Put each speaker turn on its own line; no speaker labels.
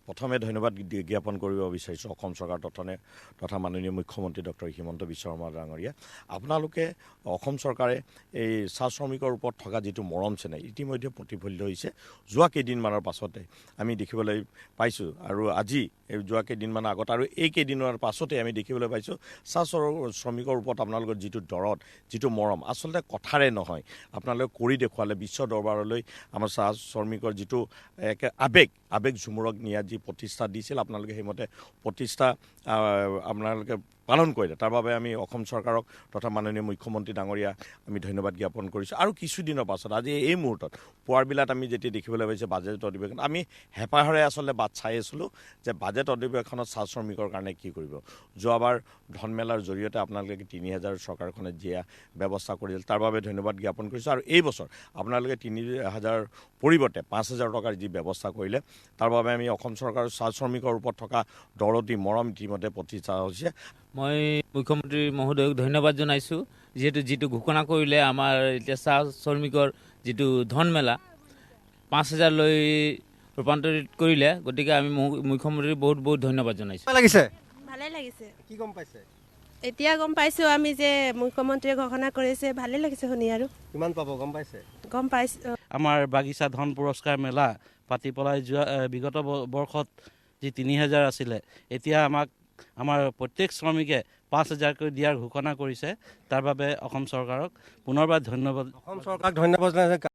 প্ৰথমে ধন্যবাদ জ্ঞাপন কৰিব বিচাৰিছোঁ অসম চৰকাৰ তথা মাননীয় মুখ্যমন্ত্ৰী ডক্টৰ হিমন্ত বিশ্ব শৰ্মা ডাঙৰীয়া। আপোনালোকে অসম চৰকাৰে এই চাহ শ্ৰমিকৰ ওপৰত থকা যিটো মৰম চেনেহ ইতিমধ্যে প্ৰতিফলিত হৈছে। যোৱা কেইদিনমানৰ পাছতে আমি দেখিবলৈ পাইছোঁ আৰু আজি যোৱা কেইদিনমানৰ আগত আৰু এই কেইদিনৰ পাছতে আমি দেখিবলৈ পাইছোঁ চাহ শ্ৰমিকৰ ওপৰত আপোনালোকৰ যিটো দৰদ যিটো মৰম আচলতে কথাৰে নহয়, আপোনালোকে কৰি দেখুৱালে বিশ্ব দৰবাৰলৈ আমাৰ চাহ শ্ৰমিকৰ যিটো আবেগ ঝুমুৰক নিয়াত যি প্ৰতিষ্ঠা দিছিল আপোনালোকে সেইমতে প্ৰতিষ্ঠা আপোনালোকে পালন কৰিলে। তাৰ বাবে আমি অসম চৰকাৰক তথা মাননীয় মুখ্যমন্ত্ৰী ডাঙৰীয়া আমি ধন্যবাদ জ্ঞাপন কৰিছোঁ। আৰু কিছুদিনৰ পাছত আজি এই মুহূৰ্তত পুৱাৰবিলাত আমি যেতিয়া দেখিবলৈ পাইছোঁ বাজেট অধিৱেশন, আমি হেঁপাহেৰে আচলতে বাট চাই আছিলোঁ যে বাজেট অধিৱেশনত চাহ শ্ৰমিকৰ কাৰণে কি কৰিব। যোৱাবাৰ ধনমেলাৰ জৰিয়তে আপোনালোকে ৩,০০০ চৰকাৰখনে দিয়া ব্যৱস্থা কৰিছিল, তাৰ বাবে ধন্যবাদ জ্ঞাপন কৰিছোঁ। আৰু এই বছৰ আপোনালোকে ৩,০০০ পৰিৱৰ্তে ৫,০০০ টকাৰ যি ব্যৱস্থা কৰিলে তাৰ বাবে আমি অসম চৰকাৰৰ চাহ শ্ৰমিকৰ ওপৰত থকা দৰদী মৰম ইতিমধ্যে প্ৰতিষ্ঠা হৈছে।
মই মুখ্যমন্ত্ৰী মহোদয়ক ধন্যবাদ জনাইছোঁ, যিটো ঘোষণা কৰিলে আমাৰ এতিয়া চাহ শ্ৰমিকৰ যিটো ধনমেলা ৫,০০০লৈ ৰূপান্তৰিত কৰিলে, গতিকে আমি মুখ্যমন্ত্ৰীক বহুত ধন্যবাদ জনাইছোঁ।
ভালে লাগিছে। কি গম পাইছে? এতিয়া গম পাইছোঁ আমি যে মুখ্যমন্ত্ৰীয়ে ঘোষণা কৰিছে, ভালে লাগিছে শুনি। আৰু
কিমান পাব গম পাইছে?
গম পাইছোঁ।
আমাৰ বাগিচা ধন পুৰস্কাৰ মেলা পাতি পেলাই যোৱা বিগত বৰ্ষত যি ৩,০০০ আছিলে, এতিয়া আমাৰ প্ৰত্যেক শ্ৰমিকে ৫,০০০কৈ দিয়াৰ ঘোষণা কৰিছে। তাৰ বাবে অসম চৰকাৰক পুনৰবাৰ ধন্যবাদ।
অসম চৰকাৰক ধন্যবাদ জনাইছে।